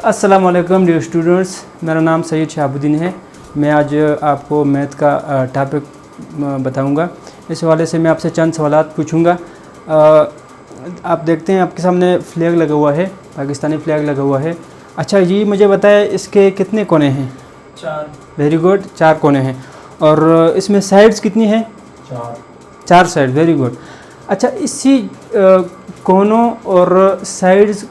अस्सलाम वालेकुम dear students, मेरा नाम सैयद शहाबुद्दीन है। मैं आज आपको मैथ का टॉपिक बताऊंगा। इस हवाले से मैं आपसे चंद सवालात पूछूंगा। आप देखते हैं आपके सामने फ्लैग लगा हुआ है, पाकिस्तानी फ्लैग लगा हुआ है। अच्छा, ये मुझे बताएं इसके कितने कोने हैं? 4। वेरी गुड, 4 कोने हैं। और इसमें साइड्स कितनी हैं? 4 साइड। Very good. अच्छा, इसी कोनों और साइड्स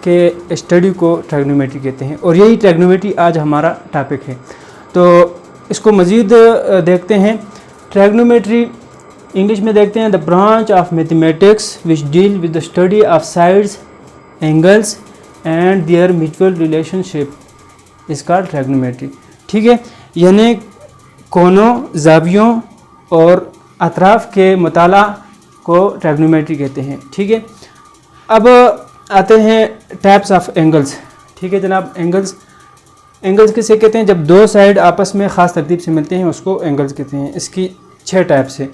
के स्टडी को ट्रिग्नोमेट्री कहते हैं और यही ट्रिग्नोमेट्री आज हमारा टॉपिक है। तो इसको मज़ीद देखते हैं। ट्रिग्नोमेट्री इंग्लिश में देखते हैं the branch of mathematics which deal with the study of sides, angles and there mutual relationship is called trigonometry. ठीक है, यानी कोनों, ज़ावियों और अतराफ़ के मुताला को ट्रिग्नोमेट्री कहते हैं। ठीक है, अब आते हैं टाइप्स ऑफ एंगल्स। ठीक है जनाब, एंगल्स किसे कहते हैं? जब दो साइड आपस में ख़ास तरतीब से मिलते हैं उसको एंगल्स कहते हैं। इसकी 6 टाइप्स है।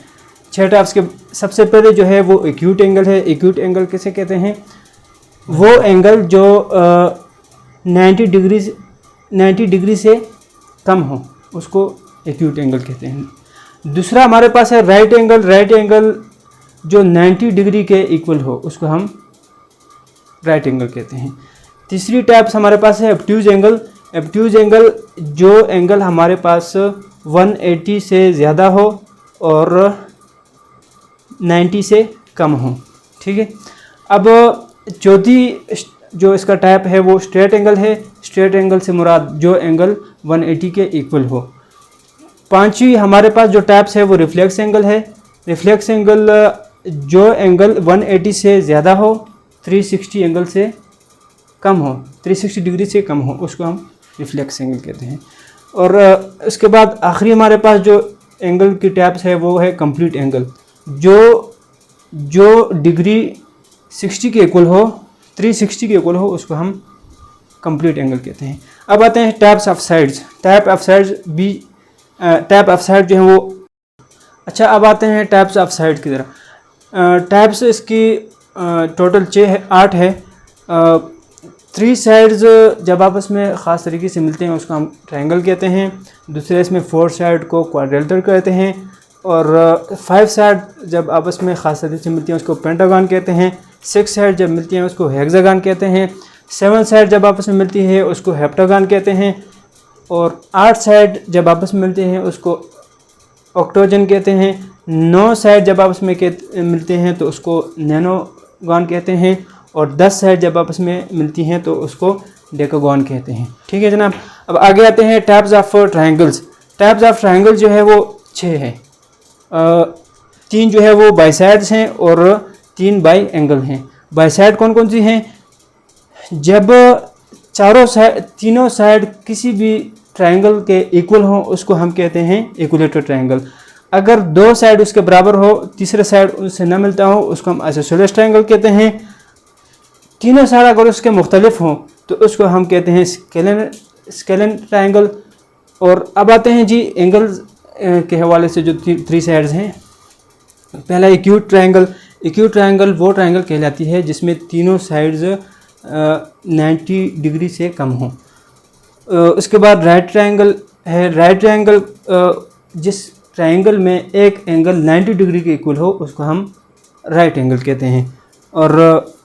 6 टाइप्स के सबसे पहले जो है वो एक्यूट एंगल है। एक्यूट एंगल किसे कहते हैं? वो एंगल जो 90 डिग्री से कम हो उसको एक्यूट एंगल कहते हैं। दूसरा हमारे पास है राइट एंगल। राइट एंगल जो 90 डिग्री के इक्वल हो उसको हम राइट एंगल कहते हैं। तीसरी टाइप्स हमारे पास है एब्ट्यूज एंगल। एब्ट्यूज एंगल जो एंगल हमारे पास 180 से ज़्यादा हो और 90 से कम हो। ठीक है, अब चौथी जो इसका टाइप है वो स्ट्रेट एंगल है। स्ट्रेट एंगल से मुराद जो एंगल 180 के इक्वल हो। पांचवी हमारे पास जो टाइप्स है वो रिफ्लेक्स एंगल है। रिफ्लेक्स एंगल जो एंगल 180 से ज़्यादा हो, 360 एंगल से कम हो, 360 डिग्री से कम हो, उसको हम रिफ्लेक्स एंगल कहते हैं। और उसके बाद आखिरी हमारे पास जो एंगल की टाइप्स है वो है कंप्लीट एंगल। जो डिग्री 60 के इक्वल हो, 360 के इक्वल हो, उसको हम कंप्लीट एंगल कहते हैं। अब आते हैं types of sides. Type of side जो है वो अच्छा, अब आते हैं टाइप्स ऑफ साइड की तरह। टाइप्स इसकी टोटल 8 है। 3 साइड्स जब आपस में ख़ास तरीके से मिलते हैं उसको हम ट्रायंगल कहते हैं। दूसरे इसमें 4 साइड को क्वाड्रिलेटरल कहते हैं। और 5 साइड जब आपस में ख़ास तरीके से मिलती हैं उसको पेंटागन कहते हैं। 6 साइड जब मिलती हैं उसको हेक्सागन कहते हैं। 7 साइड जब आपस में मिलती है उसको हेप्टागन कहते हैं। और 8 साइड जब आपस में मिलते हैं उसको ऑक्टोजन कहते हैं। 9 साइड जब आपस में मिलते हैं तो उसको नैनोगन कहते हैं। और 10 साइड जब आपस में मिलती हैं तो उसको डेकागन कहते हैं। ठीक है जनाब, अब आगे आते हैं types of triangles. Types of triangle जो है वो 6 है। 3 जो है वो बाइसाइड्स हैं और 3 बाई एंगल हैं। बाइसाइड कौन कौन सी हैं? जब तीनों साइड किसी भी ट्रायंगल के इक्वल हो उसको हम कहते हैं इक्विलेटरल ट्रायंगल। अगर 2 साइड उसके बराबर हो, तीसरा साइड उससे न मिलता हो, उसको हम आइसोसेलेस ट्रायंगल कहते हैं। तीनों साइड अगर उसके मुख्तलिफ हों तो उसको हम कहते हैं स्केलन ट्रायंगल। और अब आते हैं जी एंगल के हवाले से जो 3 साइड्स हैं। पहला एक्यूट ट्रायंगल। एक्यूट ट्रायंगल वो ट्रायंगल कहलाती है जिसमें तीनों साइड्स 90 डिग्री से कम हों। उसके बाद राइट ट्रायंगल है। राइट ट्रायंगल जिस ट्रायंगल में एक एंगल 90 डिग्री के इक्वल हो उसको हम राइट एंगल कहते हैं। और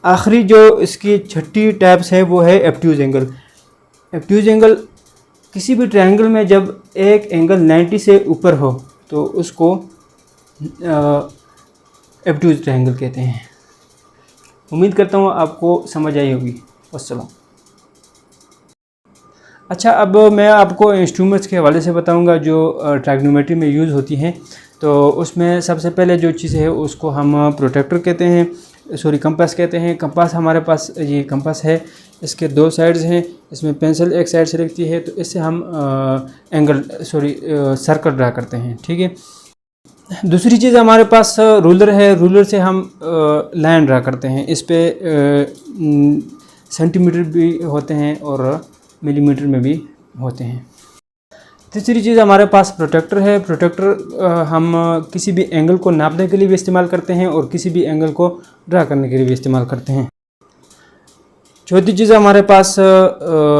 आखिरी जो इसकी 6ठी टाइप्स है वो है एब्ट्यूज एंगल। एब्ट्यूज एंगल किसी भी ट्रायंगल में जब एक एंगल 90 से ऊपर हो तो उसको एब्ट्यूज ट्रायंगल कहते हैं। उम्मीद करता हूँ आपको समझ आई होगी। अस्सलाम। अच्छा, अब मैं आपको इंस्ट्रूमेंट्स के हवाले से बताऊंगा जो ट्रिग्नोमेट्री में यूज़ होती हैं। तो उसमें सबसे पहले जो चीज़ है उसको हम प्रोट्रैक्टर कहते हैं, कंपास कहते हैं। कंपास हमारे पास ये कंपास है, इसके 2 साइड्स हैं। इसमें पेंसिल एक साइड से रखती है तो इससे हम सर्कल ड्रा करते हैं। ठीक है, दूसरी चीज़ हमारे पास रूलर है। रूलर से हम लाइन ड्रा करते हैं। इस पे सेंटीमीटर भी होते हैं और मिलीमीटर में भी होते हैं। तीसरी चीज़ हमारे पास प्रोट्रैक्टर है। प्रोट्रैक्टर हम किसी भी एंगल को नापने के लिए भी इस्तेमाल करते हैं और किसी भी एंगल को ड्रा करने के लिए भी इस्तेमाल करते हैं। चौथी चीज़ हमारे पास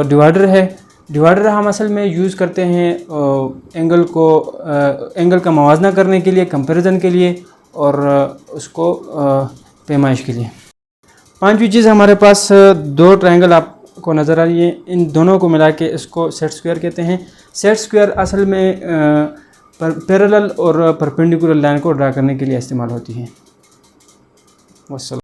डिवाइडर है। डिवाइडर हम असल में यूज़ करते हैं एंगल का मवाजना करने के लिए, कंपैरिजन के लिए और उसको पैमाइश के लिए। पांचवी चीज़ हमारे पास दो ट्रायंगल आपको नज़र आ रही है, इन दोनों को मिला के इसको सेट स्क्वायर कहते हैं। सेट स्क्वायर असल में पैरेलल और परपेंडिकुलर लाइन को ड्रा करने के लिए इस्तेमाल होती है। वस्सलाम।